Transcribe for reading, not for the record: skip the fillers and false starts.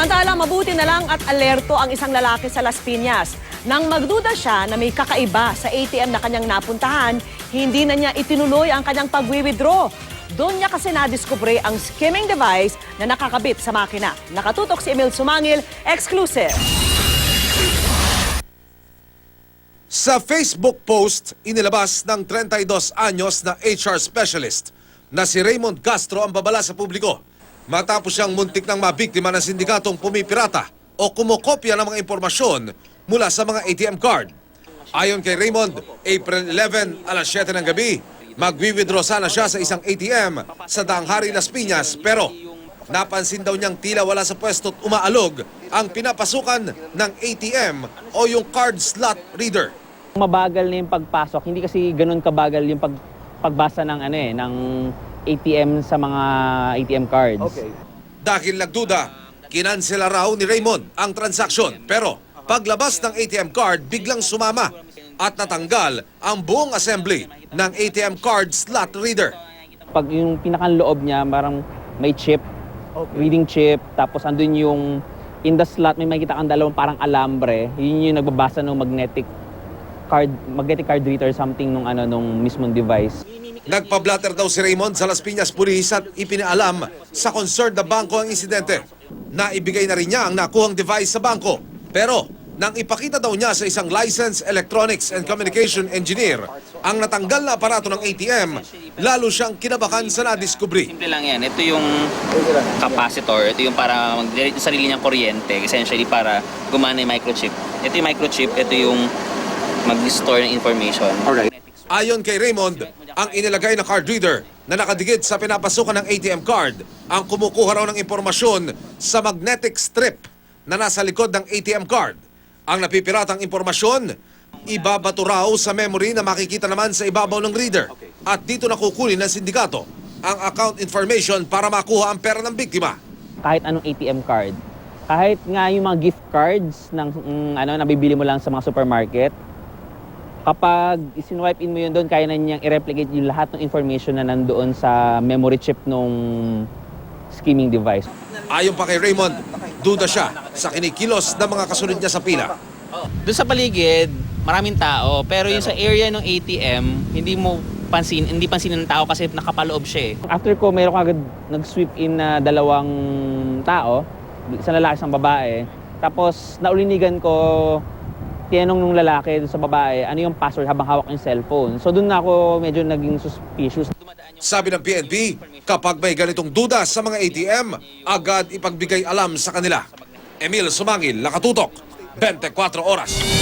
Samantala, mabuti na lang at alerto ang isang lalaki sa Las Piñas. Nang magduda siya na may kakaiba sa ATM na kanyang napuntahan, hindi na niya itinuloy ang kanyang pag-withdraw. Doon niya kasi nadiskubre ang skimming device na nakakabit sa makina. Nakatutok si Emil Sumangil, exclusive. Sa Facebook post, inilabas ng 32 anyos na HR specialist na si Raymond Castro ang babala sa publiko matapos siyang muntik ng mabiktima ng sindikatong pumipirata o kumokopya ng mga impormasyon mula sa mga ATM card. Ayon kay Raymond, April 11 alas 7 ng gabi, magwi-withdraw sana siya sa isang ATM sa Daang Hari, Las Piñas, pero napansin daw niyang tila wala sa pwesto't umaalog ang pinapasukan ng ATM o yung card slot reader. Mabagal na yung pagpasok, hindi kasi ganun kabagal yung pagbasa ng ng ATM sa mga ATM cards. Okay. Dahil nagduda, kinansela raw ni Raymond ang transaksyon, pero paglabas ng ATM card biglang sumama at natanggal ang buong assembly ng ATM card slot reader. Pag yung pinakang loob niya, parang may chip, reading chip, tapos andun yung in the slot may makikita kang dalawang parang alambre, yun yung nagbabasa ng magnetic card reader something nung mismong device. Nagpa-blatter daw si Raymond sa Las Piñas Police at ipinaalam sa concerned na bangko ang insidente. Naibigay na rin niya ang nakuhang device sa bangko. Pero nang ipakita daw niya sa isang licensed electronics and communication engineer ang natanggal na aparato ng ATM, lalo siyang kinabakan sa nadiskubre. Simple lang yan. Ito yung capacitor. Ito yung para mag-direct yung sarili niyang kuryente. Essentially para gumana yung microchip. Ito yung microchip. Ito yung mag-store ng information. Alright. Ayon kay Raymond, ang inilagay na card reader na nakadikit sa pinapasukan ng ATM card ang kumukuha raw ng impormasyon sa magnetic strip na nasa likod ng ATM card. Ang napipiratang impormasyon, ibabato raw sa memory na makikita naman sa ibabaw ng reader. At dito nakukunin ng sindikato ang account information para makuha ang pera ng biktima. Kahit anong ATM card, kahit nga yung mga gift cards ng nabibili mo lang sa mga supermarket, kapag isinwipe in mo yun doon, kaya na niyang i-replicate yung lahat ng information na nandoon sa memory chip nung skimming device. Ayon pa kay Raymond, duda siya sa kinikilos ng mga kasunod niya sa pila. Doon sa paligid, maraming tao. Pero yung sa area ng ATM, hindi pansin ng tao kasi nakapaloob siya eh. After ko, mayroon agad nag-sweep in na dalawang tao, isang lalaki, isang babae. Tapos naulinigan ko, tinanong nung lalaki sa babae, ano yung password habang hawak yung cellphone. So doon na ako medyo naging suspicious. Sabi ng PNP, kapag may ganitong duda sa mga ATM, agad ipagbigay alam sa kanila. Emil Sumangil, Nakatutok, 24 Oras.